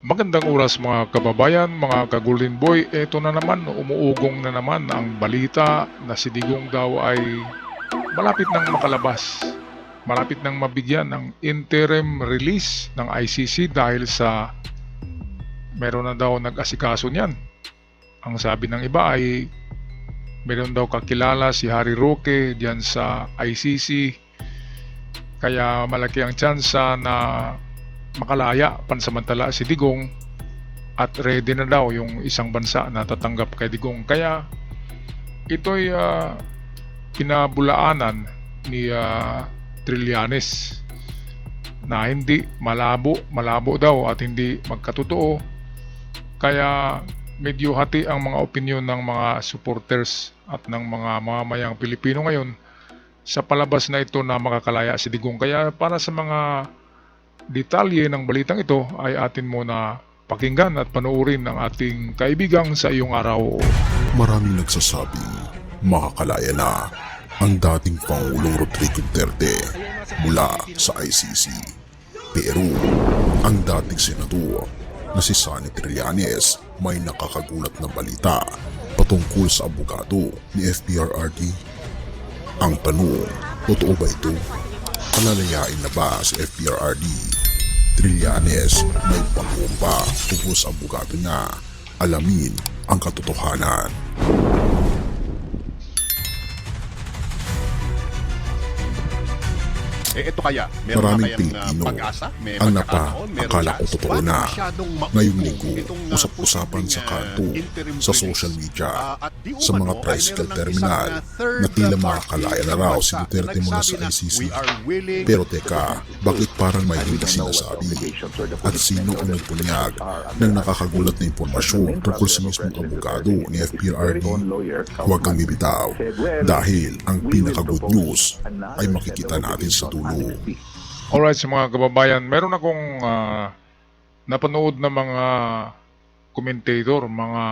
Magandang oras mga kababayan, mga ka-Golden Boy. Ito na naman, umuugong na naman ang balita na si Digong daw ay malapit nang makalabas. Malapit nang mabigyan ng interim release ng ICC dahil sa meron na daw nag-asikaso niyan. Ang sabi ng iba ay meron daw kakilala si Harry Roque diyan sa ICC. Kaya malaki ang tsansa na makalaya pansamantala si Digong at ready na daw yung isang bansa na tatanggap kay Digong. Kaya ito'y pinabulaanan ni Trillanes na hindi malabo daw at hindi magkatotoo. Kaya medyo hati ang mga opinyon ng mga supporters at ng mga mamamayang Pilipino ngayon sa palabas na ito na makakalaya si Digong. Kaya para sa mga detalye ng balitang ito ay atin muna pakinggan at panoorin ng ating kaibigang sa iyong araw. Maraming nagsasabing makakalaya na ang dating Pangulong Rodrigo Duterte mula sa ICC. Pero ang dating senador na si Sonny Trillanes may nakakagulat na balita patungkol sa abogado ni FPRRD. Ang tanong, totoo ba ito? Palalayain na ba si FPRRD? Trillanes may pangumba tungkol sa abogado niya. Alamin ang katotohanan. Ito kaya, meron Maraming na kayang Pilipino pag-asa? May ang pagkakataon? Meron akala ko chance? totoo Huwag na. masyadong Ngayong maugong linggo, itong, usap-usapan sa kanto, interim sa release. social media, At di sa mga umano ay tricycle meron ng terminal isang, third na tila party makakalaya na ng raw bansa si na Duterte mula sa nagsabi na, ICC. "We are willing Pero teka, bakit parang may hindi sinasabi? At sino ang nagpunyag ng nakakagulat na impormasyon tungkol sa mismong abogado ni FPRRD? Huwag kang bibitaw dahil ang pinaka-good news ay makikita natin sa dulo. Alright sa mga kababayan, meron akong napanood na mga commentator, mga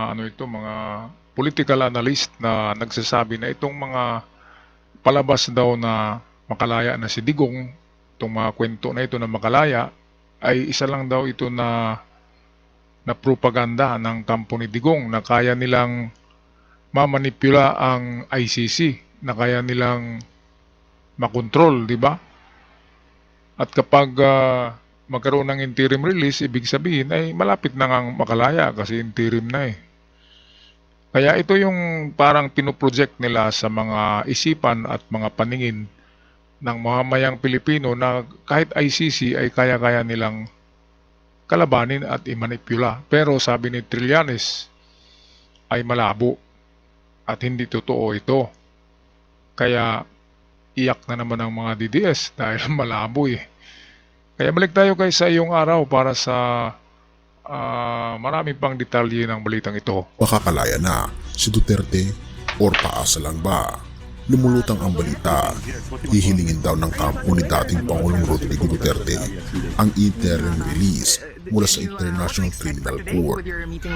political analyst na nagsasabi na itong mga palabas daw na makalaya na si Digong, itong mga kwento na ito na makalaya, ay isa lang daw ito na propaganda ng kampo ni Digong na kaya nilang mamanipula ang ICC, na kaya nilang makontrol, di ba? At kapag magkaroon ng interim release, ibig sabihin ay malapit na ngang makalaya kasi interim na eh. Kaya ito yung parang pinoproject nila sa mga isipan at mga paningin ng mamamayang Pilipino na kahit ICC ay kaya-kaya nilang kalabanin at imanipula. Pero sabi ni Trillanes ay malabo at hindi totoo ito. Kaya iyak na naman ang mga DDS dahil malabo eh. Kaya balik tayo kay sa iyong araw para sa marami pang detalye ng balitang ito. Makakalaya na si Duterte or paasa lang ba? Lumulutang ang balita, hihilingin daw ng kampo ni dating Pangulong Rodrigo Duterte ang interim release mula sa International Criminal Court.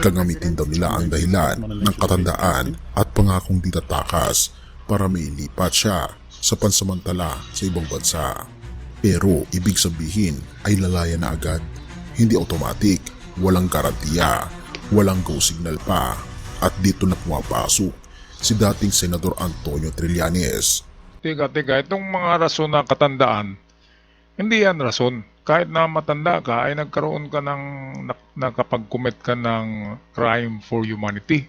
Gagamitin daw nila ang dahilan ng katandaan at pangakong di tatakas para mailipat siya sa pansamantala sa ibang bansa. Pero ibig sabihin ay lalaya na agad, hindi automatic, walang garantiya, walang go signal pa. At dito na pumapasok si dating Senador Antonio Trillanes. Teka, itong mga rason na katandaan, hindi yan rason. Kahit na matanda ka, ay nagkaroon ka ng nakapag-commit ka ng crime for humanity.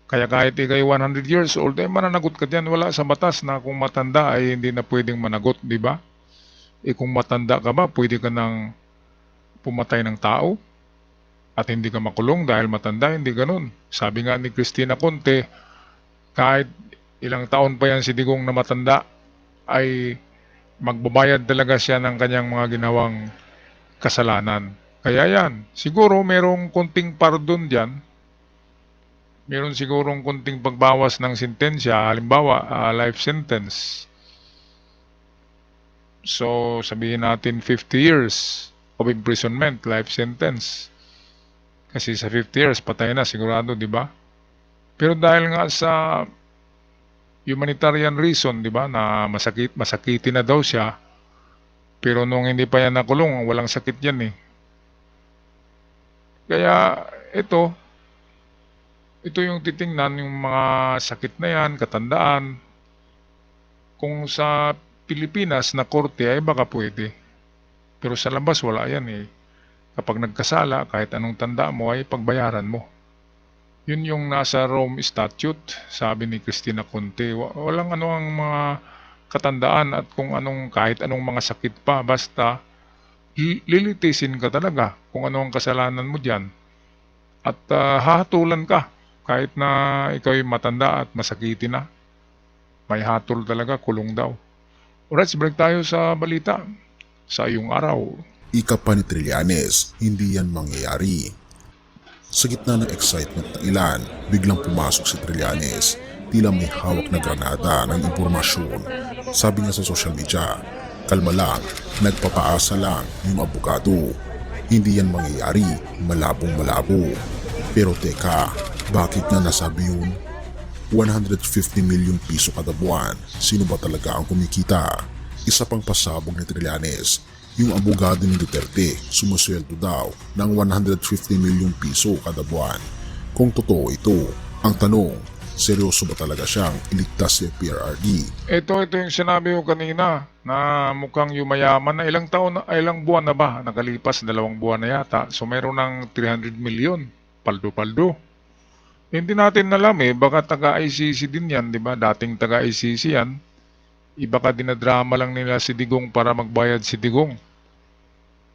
Kaya kahit ikay 100 years old, ay mananagot ka dyan. Wala sa batas na kung matanda ay hindi na pwedeng managot, di ba? Kung matanda ka ba, pwede ka nang pumatay ng tao at hindi ka makulong dahil matanda, hindi ganun. Sabi nga ni Cristina Conte, kahit ilang taon pa yan si Digong na matanda, ay magbabayad talaga siya ng kanyang mga ginawang kasalanan. Kaya yan, siguro merong konting pardon dyan, meron sigurong konting pagbawas ng sentensya, halimbawa life sentence. So, sabihin natin 50 years of imprisonment, life sentence. Kasi sa 50 years, patay na sigurado, di ba? Pero dahil nga sa humanitarian reason, di ba, na masakitin na daw siya, pero nung hindi pa yan nakulong, walang sakit yan eh. Kaya ito yung titingnan yung mga sakit na yan, katandaan. Kung sa Pilipinas na korte ay baka pwede. Pero sa labas wala yan eh. Kapag nagkasala, kahit anong tanda mo ay pagbayaran mo. Yun yung nasa Rome Statute, sabi ni Cristina Conte. Walang ano ang mga katandaan at kung anong kahit anong mga sakit pa, basta lilitisin ka talaga kung ano ang kasalanan mo diyan. At hahatulan ka kahit na ikaw ay matanda at masakitin na. May hatol talaga, kulong daw. Alright, break tayo sa balita. Sa iyong araw. Ika pa ni Trillanes, hindi yan mangyayari. Sa gitna ng excitement ng ilan, biglang pumasok si Trillanes. Tila may hawak na granada ng impormasyon. Sabi niya sa social media, kalma lang, nagpapaasa lang yung abogado. Hindi yan mangyayari, malabong malabo. Pero teka, bakit nga nasabi yun? 150 milyong piso kada buwan. Sino ba talaga ang kumikita? Isa pang pasabog ni Trillanes, yung abogado ni Duterte sumusweldo daw ng 150 milyong piso kada buwan. Kung totoo ito, ang tanong, seryoso ba talaga siyang iligtas si PRRD? Ito yung sinabi ko kanina na mukhang yumayaman na ilang buwan na ba? Nakalipas 2 buwan na yata. So meron ng 300 milyon. Paldo-paldo. Hindi natin alam eh. Baka taga-ICC din yan, di ba? Dating taga-ICC yan. Baka dinadrama lang nila si Digong para magbayad si Digong.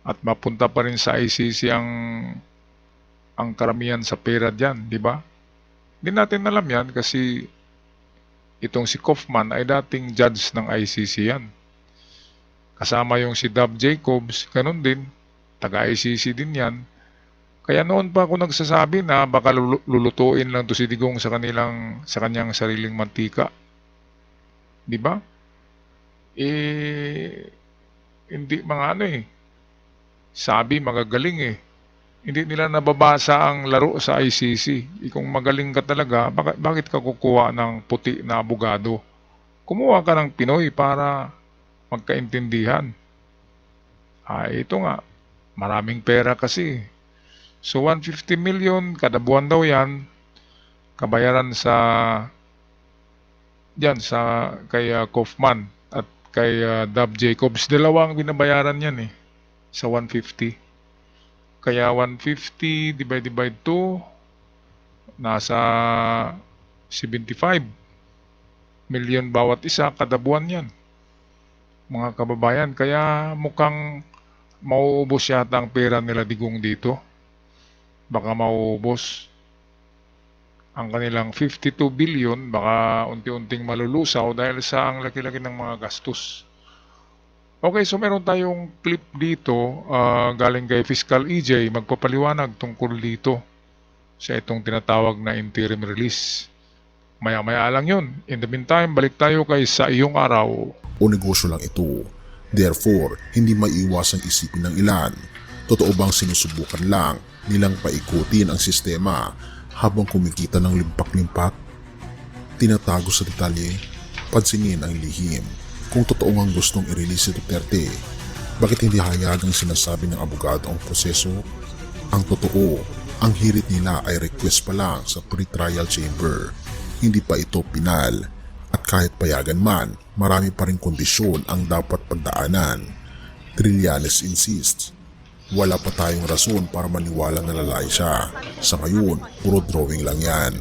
At mapunta pa rin sa ICC ang karamihan sa pera dyan, di ba? Hindi natin alam yan kasi itong si Kaufman ay dating judge ng ICC yan. Kasama yung si Dab Jacobs, ganun din. Taga-ICC din yan. Kaya noon pa ako nagsasabi na baka lulutuin lang to si Digong sa kanyang sariling mantika. Di ba? Hindi mga sabi magagaling eh. Hindi nila nababasa ang laro sa ICC. Kung magaling ka talaga, bakit ka kukuha ng puti na abogado? Kumuha ka ng Pinoy para magkaintindihan. Ito nga, maraming pera kasi. So 150 million kada buwan daw yan, kabayaran kay Kaufman at kay Dab Jacobs. Dalawang binabayaran yan eh sa 150. Kaya 150 divided by 2, nasa 75 million bawat isa kada buwan yan. Mga kababayan, kaya mukhang mauubos yata ang pera nila Digong dito. Baka mauubos ang kanilang 52 billion, baka unti-unting malulusaw dahil sa ang laki-laki ng mga gastos. Okay, so meron tayong clip dito galing kay Fiscal EJ, magpapaliwanag tungkol dito sa itong tinatawag na interim release. Maya-maya lang yun. In the meantime, balik tayo kay Sa Iyong Araw. O negosyo lang ito. Therefore, hindi maiiwasang isipin ng ilan. Totoo bang sinusubukan lang nilang paikutin ang sistema habang kumikita ng limpak-limpak? Tinatago sa detalye, pansinin ang lihim. Kung totoo ang gustong i-release si Duterte, bakit hindi hayagang sinasabi ng abogado ang proseso? Ang totoo, ang hirit nila ay request pa lang sa pre-trial chamber. Hindi pa ito pinal. At kahit payagan man, marami pa rin kondisyon ang dapat pagdaanan. Trillanes insists, wala pa tayong rason para maniwala na lalaki siya. Sa ngayon, puro drawing lang yan.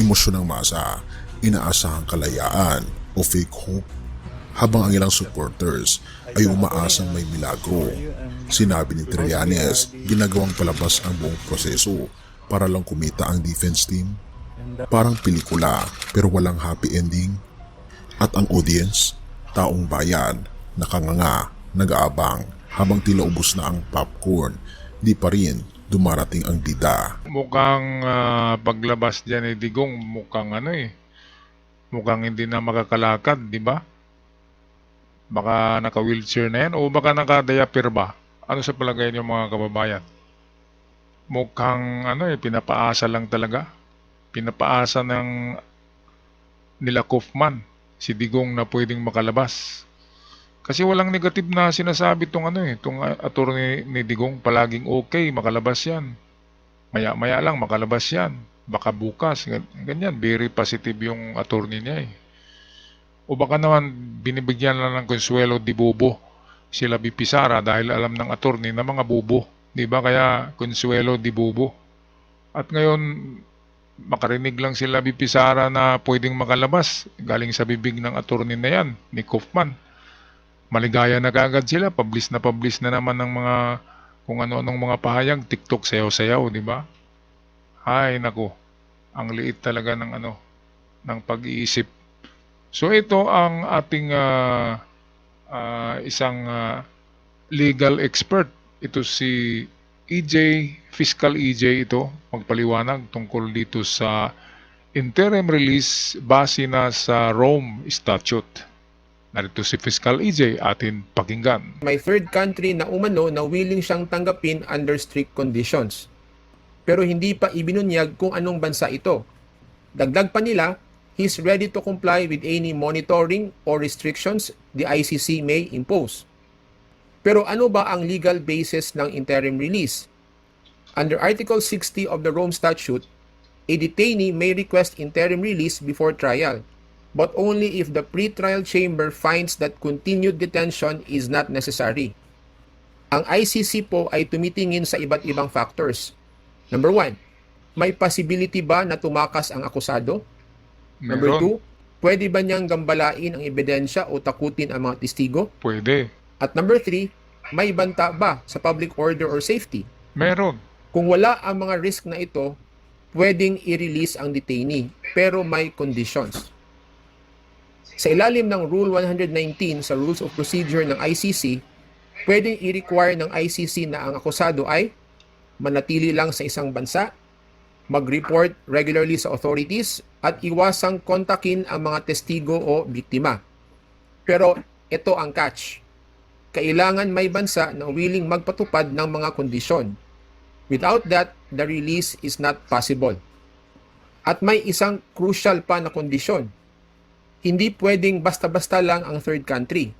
Emosyon ng masa, inaasahang kalayaan o fake hope. Habang ang ilang supporters ay umaasang may milagro. Sinabi ni Trillanes, ginagawang palabas ang buong proseso para lang kumita ang defense team. Parang pelikula pero walang happy ending. At ang audience, taong bayan, nakanganga, nag-aabang habang tila ubos na ang popcorn, di pa rin dumarating ang bida. Mukhang paglabas dyan ni Digong, mukhang mukhang hindi na makakalakad, di ba? Baka naka-wheelchair na yan o baka naka-diaper ba? Ano sa palagay niyo mga kababayan? Mukhang pinapaasa lang talaga. Pinapaasa ng nila Kaufman si Digong na pwedeng makalabas. Kasi walang negative na sinasabi tong tong attorney ni Digong, palaging okay, makalabas yan. Maya-maya lang makalabas yan. Baka bukas, ganyan, very positive yung attorney niya eh. O baka naman binibigyan lang ng konsuelo di bobo sila BP Sara dahil alam ng attorney na mga bobo. Di ba kaya konsuelo di bobo? At ngayon, makarinig lang sila BP Sara na pwedeng makalabas galing sa bibig ng attorney na yan, ni Kaufman. Maligaya na kaagad sila, publish na naman ng mga kung ano-anong mga pahayag, TikTok sayaw-sayaw, di ba? Ay, nako. Ang liit talaga ng ng pag-iisip. So ito ang ating isang legal expert. Ito si EJ, Fiscal EJ ito, magpaliwanag tungkol dito sa interim release base na sa Rome Statute. Narito si Fiscal EJ, atin pakinggan. May third country na umano na willing siyang tanggapin under strict conditions. Pero hindi pa ibinunyag kung anong bansa ito. Dagdag pa nila, he's ready to comply with any monitoring or restrictions the ICC may impose. Pero ano ba ang legal basis ng interim release? Under Article 60 of the Rome Statute, a detainee may request interim release before trial, but only if the pre-trial chamber finds that continued detention is not necessary. Ang ICC po ay tumitingin sa iba't ibang factors. Number 1, may possibility ba na tumakas ang akusado? Number 2, pwede ba niyang gambalain ang ebidensya o takutin ang mga testigo? Pwede. At number 3, may banta ba sa public order or safety? Meron. Kung wala ang mga risk na ito, pwedeng i-release ang detainee, pero may conditions. Sa ilalim ng Rule 119 sa Rules of Procedure ng ICC, pwedeng i-require ng ICC na ang akusado ay manatili lang sa isang bansa, mag-report regularly sa authorities, at iwasang kontakin ang mga testigo o biktima. Pero ito ang catch. Kailangan may bansa na willing magpatupad ng mga kondisyon. Without that, the release is not possible. At may isang crucial pa na kondisyon. Hindi pwedeng basta-basta lang ang third country.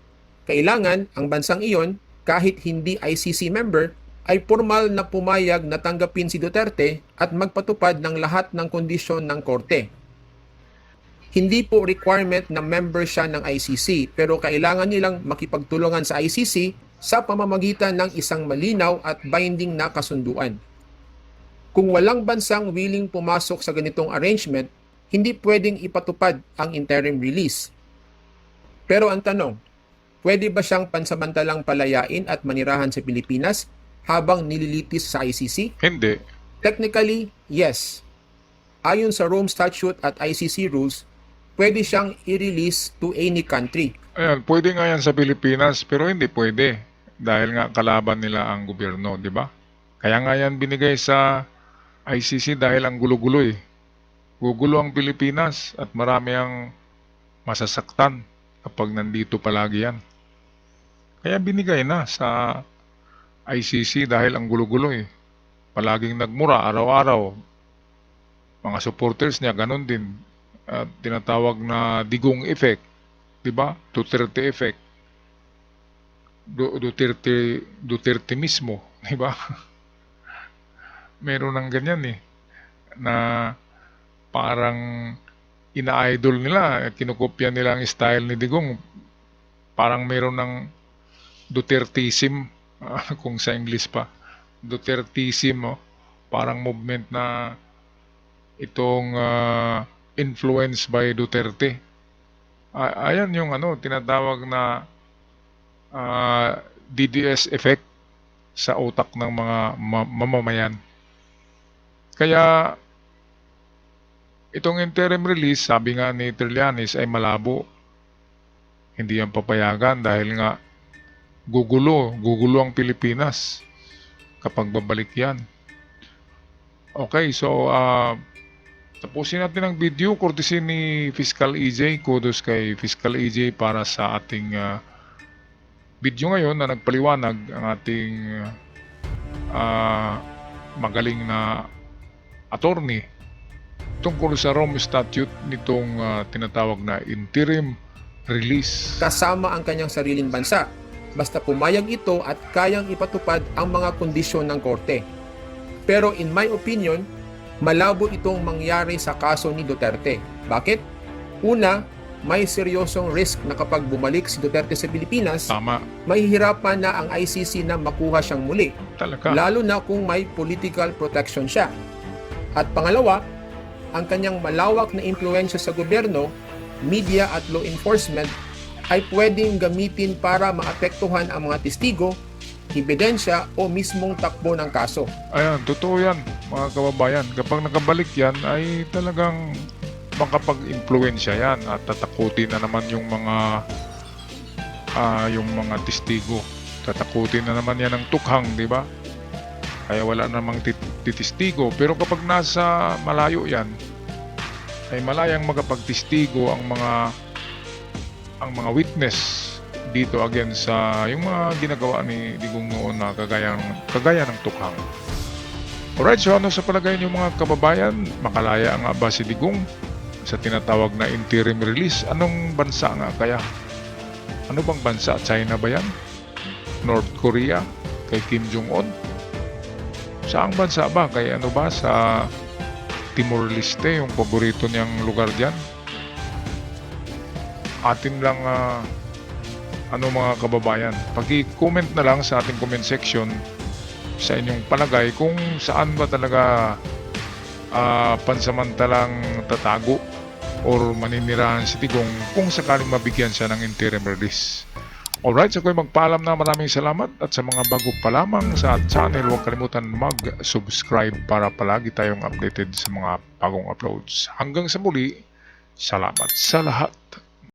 Kailangan ang bansang iyon, kahit hindi ICC member, ay formal na pumayag na tanggapin si Duterte at magpatupad ng lahat ng kondisyon ng korte. Hindi po requirement na member siya ng ICC, pero kailangan nilang makipagtulungan sa ICC sa pamamagitan ng isang malinaw at binding na kasunduan. Kung walang bansang willing pumasok sa ganitong arrangement, hindi pwedeng ipatupad ang interim release. Pero ang tanong, pwede ba siyang pansamantalang palayain at manirahan sa Pilipinas habang nililitis sa ICC? Hindi. Technically, yes. Ayon sa Rome Statute at ICC rules, pwede siyang i-release to any country. Ayan, pwede nga yan sa Pilipinas, pero hindi pwede. Dahil nga kalaban nila ang gobyerno, di ba? Kaya nga yan binigay sa ICC dahil ang gulo-gulo eh. Gugulo ang Pilipinas at marami ang masasaktan kapag nandito palagi yan. Kaya binigay na sa ICC dahil ang gulo-gulo eh. Palaging nagmura araw-araw. Mga supporters niya ganun din. Tinatawag na Digong effect, 'di ba? Duterte effect. Duterte mismo, 'di ba? Meron ng ganyan eh na parang ina-idol nila, kinukopya nila ang style ni Digong. Parang meron ng Dutertism, kung sa English pa. Dutertism, parang movement na itong influenced by Duterte. Ayan yung tinatawag na DDS effect sa utak ng mga mamamayan. Kaya itong interim release, sabi nga ni Trillanes, ay malabo. Hindi yan papayagan dahil nga gugulo ang Pilipinas kapag babalik yan. Okay, so tapusin natin ang video courtesy ni Fiscal EJ. Kudos kay Fiscal EJ para sa ating video ngayon na nagpaliwanag ang ating magaling na attorney tungkol sa Rome Statute nitong tinatawag na interim release. kasama ang kanyang sariling bansa. Basta pumayag ito at kayang ipatupad ang mga kondisyon ng korte. Pero in my opinion, malabo itong mangyari sa kaso ni Duterte. Bakit? Una, may seryosong risk na kapag bumalik si Duterte sa Pilipinas, Tama, mahihirapan na ang ICC na makuha siyang muli, talaga. lalo na kung may political protection siya. At pangalawa, ang kanyang malawak na impluensya sa gobyerno, media at law enforcement ay pwedeng gamitin para maapektuhan ang mga testigo, ebidensya o mismong takbo ng kaso. Ayan, totoo yan, mga kababayan. Kapag nakabalik yan, ay talagang makapag-impluensya yan at tatakutin na naman yung mga testigo. Tatakutin na naman yan ng tukhang, di ba? Kaya wala namang titistigo. Pero kapag nasa malayo yan, ay malayang magapagtestigo ang mga witness dito again sa yung mga ginagawa ni Digong noon na kagaya ng tukhang. Alright, so ano sa palagay niyo mga kababayan? Makalaya nga ba si Digong sa tinatawag na interim release? Anong bansa nga kaya? Ano bang bansa? China ba yan? North Korea? Kay Kim Jong-un? Saang bansa ba? Kay ano ba? Sa Timor-Leste, yung paborito niyang lugar dyan? Atin lang mga kababayan, pag-comment na lang sa ating comment section sa inyong palagay kung saan ba talaga pansamantalang tatago or maninirahan si Digong kung sakaling mabigyan siya ng interim release. Alright, so ako'y magpaalam na, maraming salamat, at sa mga bago pa lamang sa channel, huwag kalimutan mag-subscribe para palagi tayong updated sa mga bagong uploads. Hanggang sa muli, salamat sa lahat.